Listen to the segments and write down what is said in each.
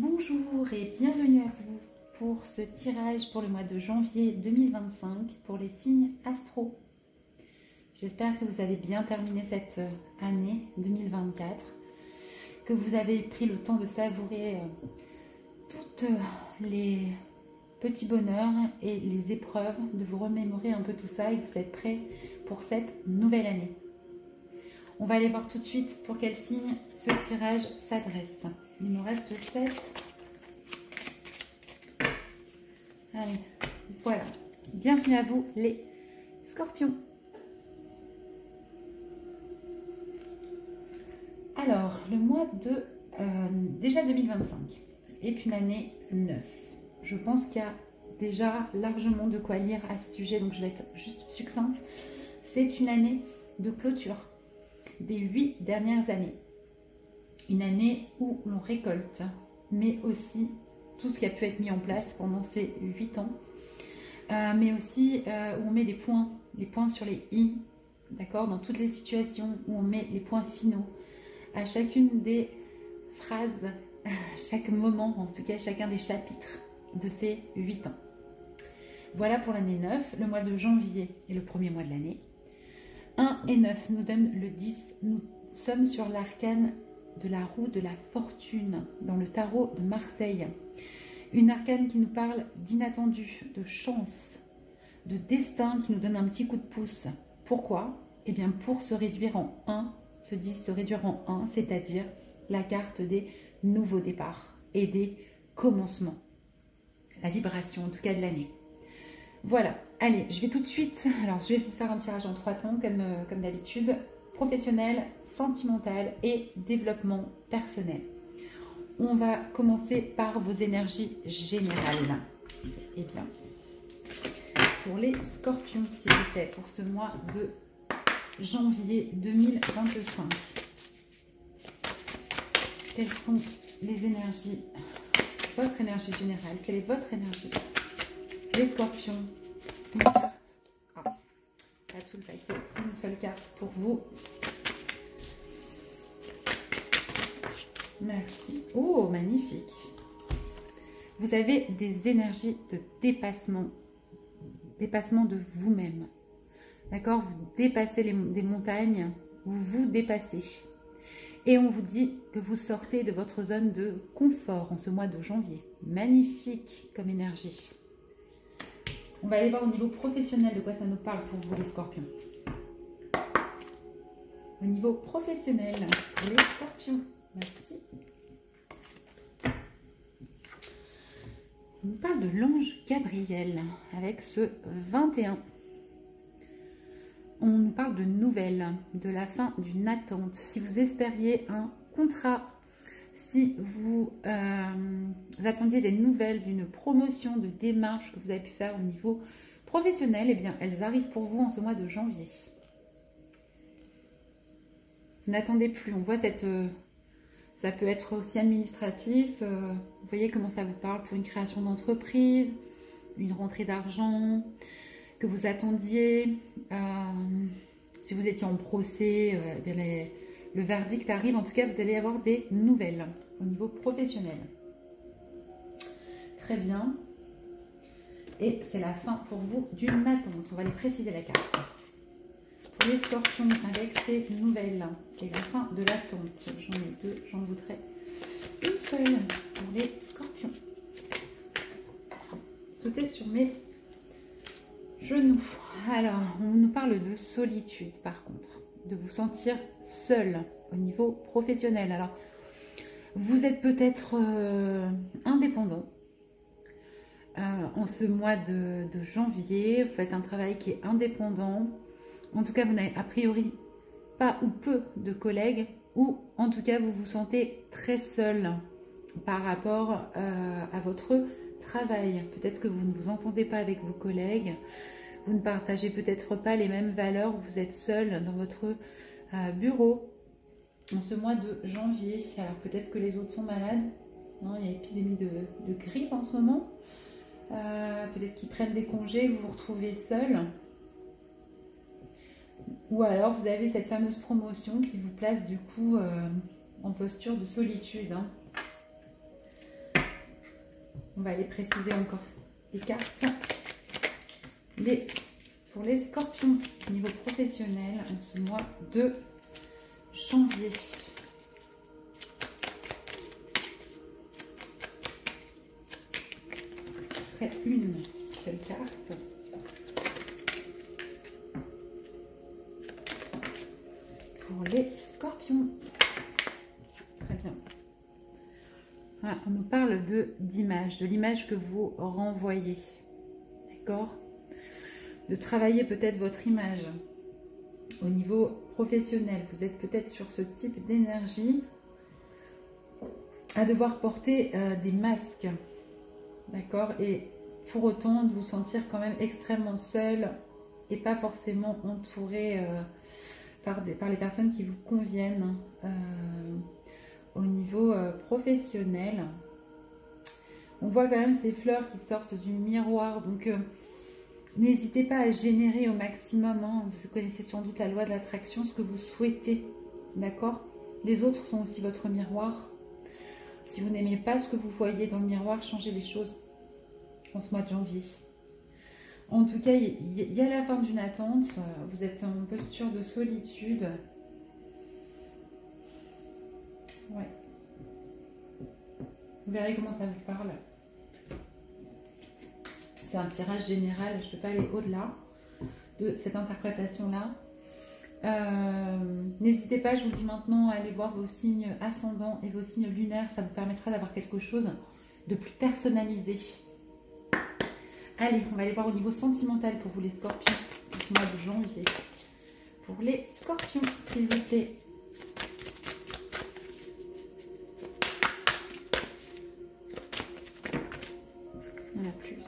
Bonjour et bienvenue à vous pour ce tirage pour le mois de janvier 2025 pour les signes astro. J'espère que vous avez bien terminé cette année 2024, que vous avez pris le temps de savourer toutes les petits bonheurs et les épreuves, de vous remémorer un peu tout ça et que vous êtes prêts pour cette nouvelle année. On va aller voir tout de suite pour quel signe ce tirage s'adresse. Il me reste 7. Allez, voilà. Bienvenue à vous les scorpions. Alors, le mois de déjà 2025 est une année 9. Je pense qu'il y a déjà largement de quoi lire à ce sujet, donc je vais être juste succincte. C'est une année de clôture des 8 dernières années. Une année où l'on récolte, mais aussi tout ce qui a pu être mis en place pendant ces 8 ans, mais aussi où on met les points sur les i, d'accord, dans toutes les situations où on met les points finaux à chacune des phrases, à chaque moment, en tout cas chacun des chapitres de ces 8 ans. Voilà pour l'année 9, le mois de janvier est le premier mois de l'année. 1 et 9 nous donnent le 10, nous sommes sur l'arcane de la roue de la fortune dans le tarot de Marseille. Une arcane qui nous parle d'inattendu, de chance, de destin, qui nous donne un petit coup de pouce. Pourquoi? Eh bien pour se réduire en 1, ce 10 se réduire en 1, c'est-à-dire la carte des nouveaux départs et des commencements. La vibration en tout cas de l'année. Voilà, allez, je vais tout de suite, alors je vais vous faire un tirage en 3 temps comme d'habitude, professionnel, sentimental et développement personnel. On va commencer par vos énergies générales. Eh bien, pour les scorpions, s'il vous plaît, pour ce mois de janvier 2025, quelles sont les énergies, votre énergie générale, quelle est votre énergie? Les scorpions, une carte, pas tout le paquet, une seule carte pour vous. Merci. Oh, magnifique. Vous avez des énergies de dépassement de vous-même. D'accord? Vous dépassez des montagnes, vous vous dépassez. Et on vous dit que vous sortez de votre zone de confort en ce mois de janvier. Magnifique comme énergie. On va aller voir au niveau professionnel de quoi ça nous parle pour vous les scorpions. Au niveau professionnel, pour les scorpions. Merci. On nous parle de l'ange Gabriel avec ce 21. On nous parle de nouvelles, de la fin d'une attente. Si vous espériez un contrat, si vous attendiez des nouvelles d'une promotion, de démarches que vous avez pu faire au niveau professionnel, eh bien, elles arrivent pour vous en ce mois de janvier. N'attendez plus, on voit cette... ça peut être aussi administratif, vous voyez comment ça vous parle pour une création d'entreprise, une rentrée d'argent, que vous attendiez, si vous étiez en procès, le verdict arrive, en tout cas vous allez avoir des nouvelles au niveau professionnel. Très bien. Et c'est la fin pour vous d'une attente, on va les préciser la carte. Pour les scorpions avec ces nouvelles et la fin de l'attente, j'en ai 2, j'en voudrais une seule pour les scorpions. Sautez sur mes genoux. Alors, on nous parle de solitude par contre, de vous sentir seul au niveau professionnel. Alors, vous êtes peut-être indépendant en ce mois de janvier, vous faites un travail qui est indépendant. En tout cas, vous n'avez a priori pas ou peu de collègues, ou en tout cas, vous vous sentez très seul par rapport à votre travail. Peut-être que vous ne vous entendez pas avec vos collègues, vous ne partagez peut-être pas les mêmes valeurs, vous êtes seul dans votre bureau en ce mois de janvier. Alors peut-être que les autres sont malades, non, il y a épidémie de grippe en ce moment. Peut-être qu'ils prennent des congés, vous vous retrouvez seul. Ou alors vous avez cette fameuse promotion qui vous place du coup en posture de solitude. Hein. On va aller préciser encore les cartes. Pour les scorpions, au niveau professionnel, en ce mois de janvier. Après une seule carte. Pour les scorpions. Très bien. Voilà, on nous parle d'image, de l'image que vous renvoyez. D'accord ? De travailler peut-être votre image au niveau professionnel. Vous êtes peut-être sur ce type d'énergie à devoir porter des masques. D'accord? Et pour autant de vous sentir quand même extrêmement seul et pas forcément entouré par les personnes qui vous conviennent au niveau professionnel. On voit quand même ces fleurs qui sortent du miroir, donc n'hésitez pas à générer au maximum, hein. Vous connaissez sans doute la loi de l'attraction, ce que vous souhaitez, d'accord? Les autres sont aussi votre miroir. Si vous n'aimez pas ce que vous voyez dans le miroir, changez les choses en ce mois de janvier. En tout cas, il y a la fin d'une attente, vous êtes en posture de solitude. Ouais. Vous verrez comment ça vous parle. C'est un tirage général, je ne peux pas aller au-delà de cette interprétation-là. N'hésitez pas, je vous le dis maintenant, à aller voir vos signes ascendants et vos signes lunaires. Ça vous permettra d'avoir quelque chose de plus personnalisé. Allez, on va aller voir au niveau sentimental pour vous les scorpions, pour ce mois de janvier. Pour les scorpions, s'il vous plaît. On a plusieurs.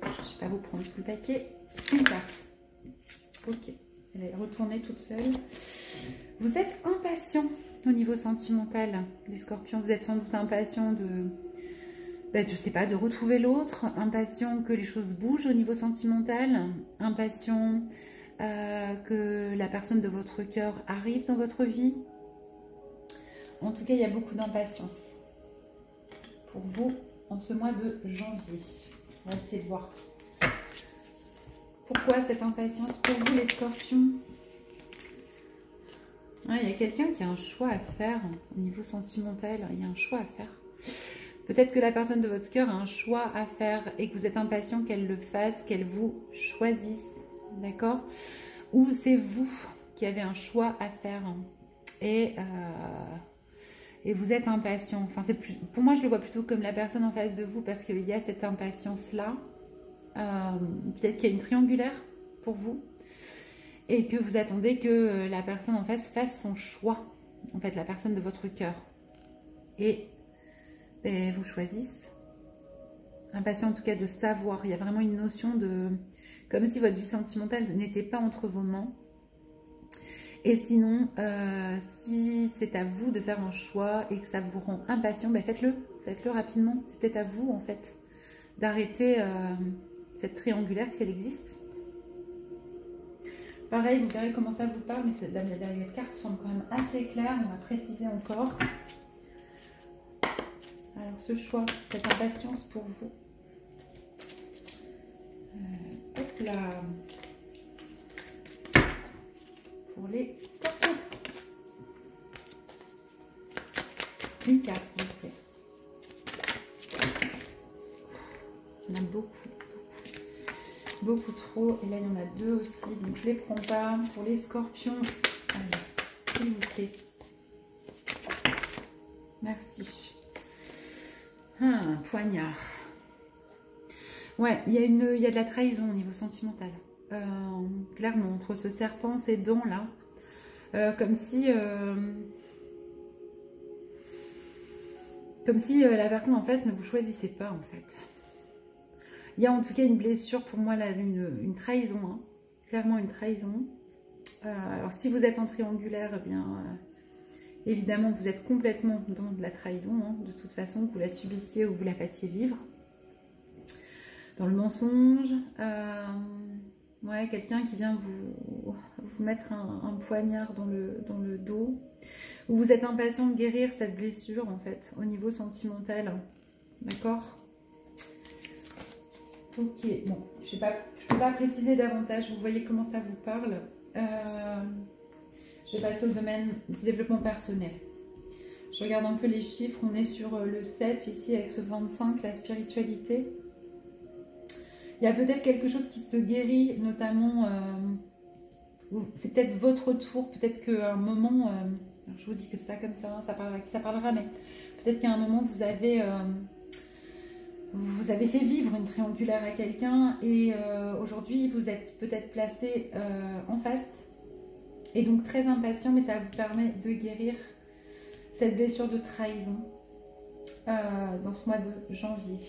Je ne vais pas vous prendre tout le paquet. Une carte. Ok. Elle est retournée toute seule. Vous êtes impatient au niveau sentimental, les scorpions. Vous êtes sans doute impatient je sais pas, de retrouver l'autre. Impatient que les choses bougent au niveau sentimental. Impatient que la personne de votre cœur arrive dans votre vie. En tout cas, il y a beaucoup d'impatience pour vous en ce mois de janvier. On va essayer de voir pourquoi cette impatience pour vous les scorpions. Il y a quelqu'un qui a un choix à faire au niveau sentimental. Il y a un choix à faire. Peut-être que la personne de votre cœur a un choix à faire et que vous êtes impatient qu'elle le fasse, qu'elle vous choisisse. D'accord? Ou c'est vous qui avez un choix à faire et vous êtes impatient. Enfin, pour moi, je le vois plutôt comme la personne en face de vous parce qu'il y a cette impatience-là. Peut-être qu'il y a une triangulaire pour vous et que vous attendez que la personne en face fasse son choix, en fait, la personne de votre cœur. Et vous choisissent. Impatient en tout cas de savoir. Il y a vraiment une notion de... Comme si votre vie sentimentale n'était pas entre vos mains. Et sinon, si c'est à vous de faire un choix et que ça vous rend impatient, faites-le. Faites-le rapidement. C'est peut-être à vous, en fait, d'arrêter cette triangulaire si elle existe. Pareil, vous verrez comment ça vous parle, mais la carte semble quand même assez claire. On va préciser encore. Alors, ce choix, cette impatience pour vous. Hop là. Pour les scorpions. Une carte, s'il vous plaît. Il y en a beaucoup. Beaucoup trop. Et là, il y en a deux aussi. Donc, je ne les prends pas. Pour les scorpions, allez, s'il vous plaît. Merci. Un poignard. Ouais, il y a de la trahison au niveau sentimental. Clairement, entre ce serpent, ces dents là. Comme si la personne en face ne vous choisissait pas en fait. Il y a en tout cas une blessure pour moi là, une trahison. Hein. Clairement une trahison. Alors si vous êtes en triangulaire, eh bien... évidemment, vous êtes complètement dans de la trahison, hein, de toute façon, que vous la subissiez ou vous la fassiez vivre. Dans le mensonge, ouais, quelqu'un qui vient vous mettre un poignard dans le dos. Ou vous êtes impatient de guérir cette blessure, en fait, au niveau sentimental. D'accord? Ok, bon, je ne peux pas préciser davantage, vous voyez comment ça vous parle. Je vais passer au domaine du développement personnel. Je regarde un peu les chiffres, on est sur le 7 ici avec ce 25, la spiritualité. Il y a peut-être quelque chose qui se guérit, notamment, c'est peut-être votre tour, peut-être qu'à un moment, je vous dis que ça comme ça parlera, mais peut-être qu'à un moment vous avez fait vivre une triangulaire à quelqu'un et aujourd'hui vous êtes peut-être placé en face et donc très impatient, mais ça vous permet de guérir cette blessure de trahison dans ce mois de janvier.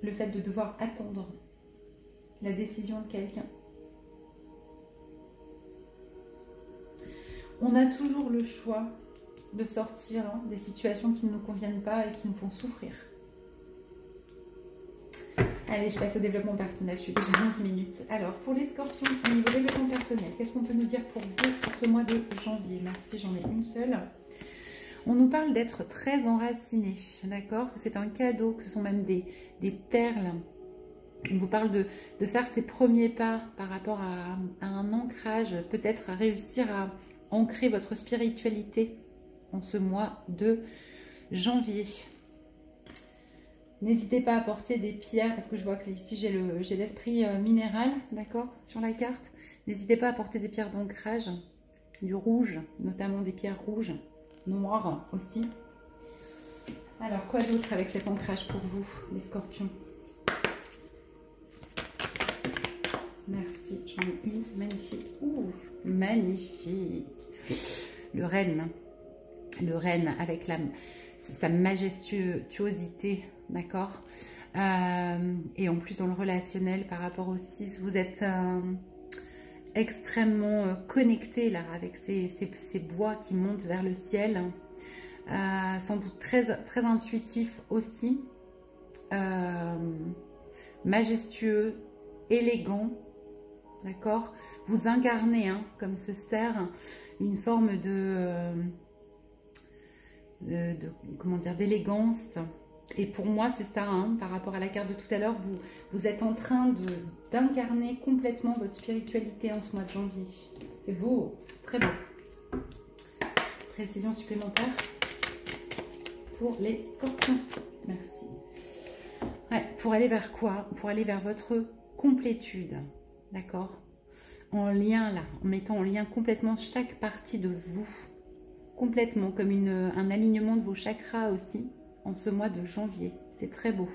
Le fait de devoir attendre la décision de quelqu'un. On a toujours le choix de sortir des situations qui ne nous conviennent pas et qui nous font souffrir. Allez, je passe au développement personnel, je suis déjà 11 minutes. Alors, pour les scorpions, au niveau développement personnel, qu'est-ce qu'on peut nous dire pour vous pour ce mois de janvier? Merci, j'en ai une seule. On nous parle d'être très enraciné, d'accord? Que c'est un cadeau, que ce sont même des perles. On vous parle de faire ses premiers pas par rapport à un ancrage, peut-être à réussir à ancrer votre spiritualité en ce mois de janvier. N'hésitez pas à porter des pierres, parce que je vois que ici j'ai l'esprit minéral, d'accord, sur la carte. N'hésitez pas à porter des pierres d'ancrage, du rouge, notamment des pierres rouges, noires aussi. Alors, quoi d'autre avec cet ancrage pour vous, les scorpions? Merci, j'en ai une, c'est magnifique. Ouh, magnifique. Le renne avec sa majestuosité, d'accord, et en plus dans le relationnel par rapport au 6, vous êtes extrêmement connecté là avec ces bois qui montent vers le ciel, sans doute très intuitif aussi, majestueux, élégant, d'accord. Vous incarnez, comme ce cerf, une forme comment dire, d'élégance. Et pour moi, c'est ça, par rapport à la carte de tout à l'heure, vous êtes en train d'incarner complètement votre spiritualité en ce mois de janvier. C'est beau, très beau. Précision supplémentaire pour les scorpions. Merci. Ouais, pour aller vers quoi? Pour aller vers votre complétude, d'accord? En lien là, en mettant en lien complètement chaque partie de vous, complètement comme un alignement de vos chakras aussi en ce mois de janvier. C'est très beau.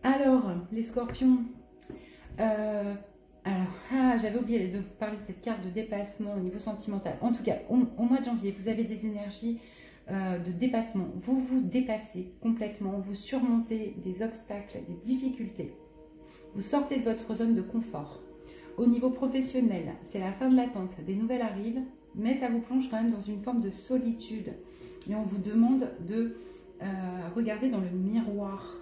Alors, les scorpions, j'avais oublié de vous parler de cette carte de dépassement au niveau sentimental. En tout cas, au mois de janvier, vous avez des énergies de dépassement. Vous vous dépassez complètement, vous surmontez des obstacles, des difficultés. Vous sortez de votre zone de confort. Au niveau professionnel, c'est la fin de l'attente. Des nouvelles arrivent, mais ça vous plonge quand même dans une forme de solitude. Et on vous demande de regarder dans le miroir,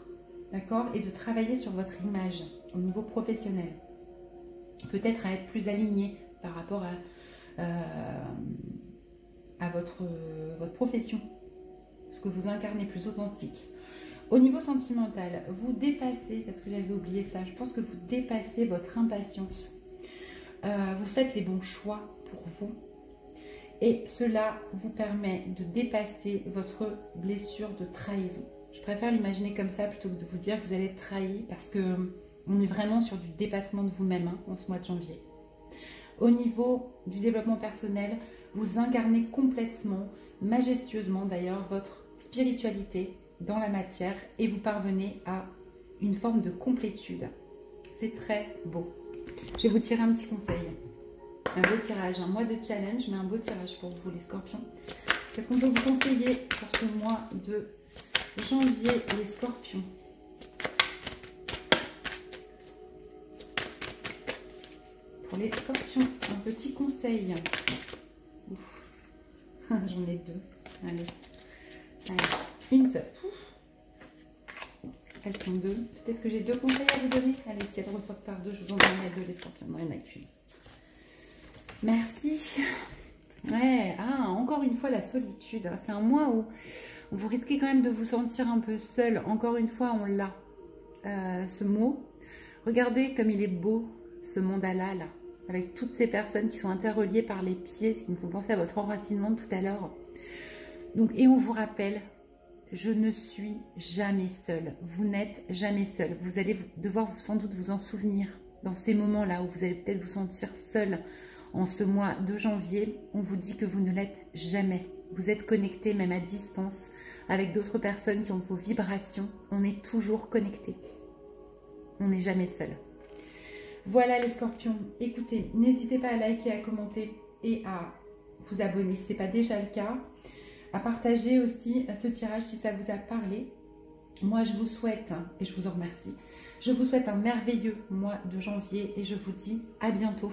d'accord, et de travailler sur votre image au niveau professionnel. Peut-être à être plus aligné par rapport à votre profession, ce que vous incarnez, plus authentique. Au niveau sentimental, vous dépassez, parce que j'avais oublié ça, je pense que vous dépassez votre impatience. Vous faites les bons choix pour vous. Et cela vous permet de dépasser votre blessure de trahison. Je préfère l'imaginer comme ça plutôt que de vous dire que vous allez être trahi, parce qu'on est vraiment sur du dépassement de vous-même en ce mois de janvier. Au niveau du développement personnel, vous incarnez complètement, majestueusement d'ailleurs, votre spiritualité dans la matière et vous parvenez à une forme de complétude. C'est très beau. Je vais vous tirer un petit conseil. Un beau tirage, un mois de challenge, mais un beau tirage pour vous les scorpions. Qu'est-ce qu'on peut vous conseiller pour ce mois de janvier les scorpions? Pour les scorpions, un petit conseil. J'en ai deux. Allez, une seule. Elles sont deux. Peut-être que j'ai deux conseils à vous donner. Allez, si elles ressortent par deux, je vous en donnerai deux les scorpions. Non, il n'y en a qu'une. Merci. Ouais, ah, encore une fois, la solitude. C'est un mois où vous risquez quand même de vous sentir un peu seul. Encore une fois, on l'a, ce mot. Regardez comme il est beau, ce mandala là, avec toutes ces personnes qui sont interreliées par les pieds, ce qui me fait penser à votre enracinement de tout à l'heure. Donc, et on vous rappelle, je ne suis jamais seule. Vous n'êtes jamais seul. Vous allez devoir sans doute vous en souvenir dans ces moments-là où vous allez peut-être vous sentir seul. En ce mois de janvier, on vous dit que vous ne l'êtes jamais. Vous êtes connecté même à distance avec d'autres personnes qui ont vos vibrations. On est toujours connecté. On n'est jamais seul. Voilà les scorpions. Écoutez, n'hésitez pas à liker, à commenter et à vous abonner si ce n'est pas déjà le cas. À partager aussi ce tirage si ça vous a parlé. Moi, je vous souhaite, et je vous en remercie, je vous souhaite un merveilleux mois de janvier et je vous dis à bientôt.